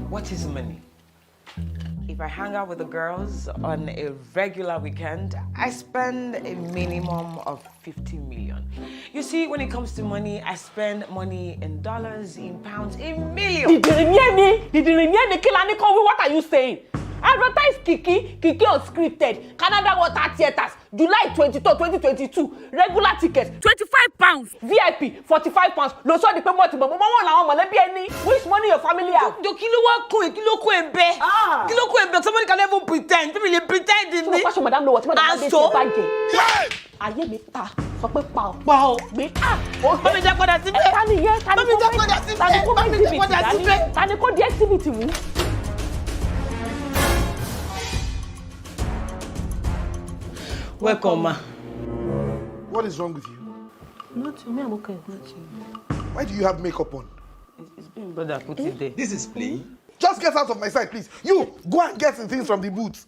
What is money? If I hang out with the girls on a regular weekend, I spend a minimum of 50 million. You see, when it comes to money, I spend money in dollars, in pounds, in millions. What are you saying? Advertise Kiki unscripted, Canada Water Theatres, July 22, 2022, regular tickets, £25, VIP, £45. No, so the payment, which money your family have? Somebody can never pretend. People pretend in me. Madam know what madam say about Aye me ta, sọ pé pa o. Pa o. Me ah. Mami jẹ́ kó dá síbẹ̀. Tani yẹn, tani kó di activity mú. Welcome, ma. What is wrong with you? Nothing, I'm okay. Nothing. Why do you have makeup on? It's been brother put it there. This is playing. Just get out of my sight, please. You, go and get the things from the booth.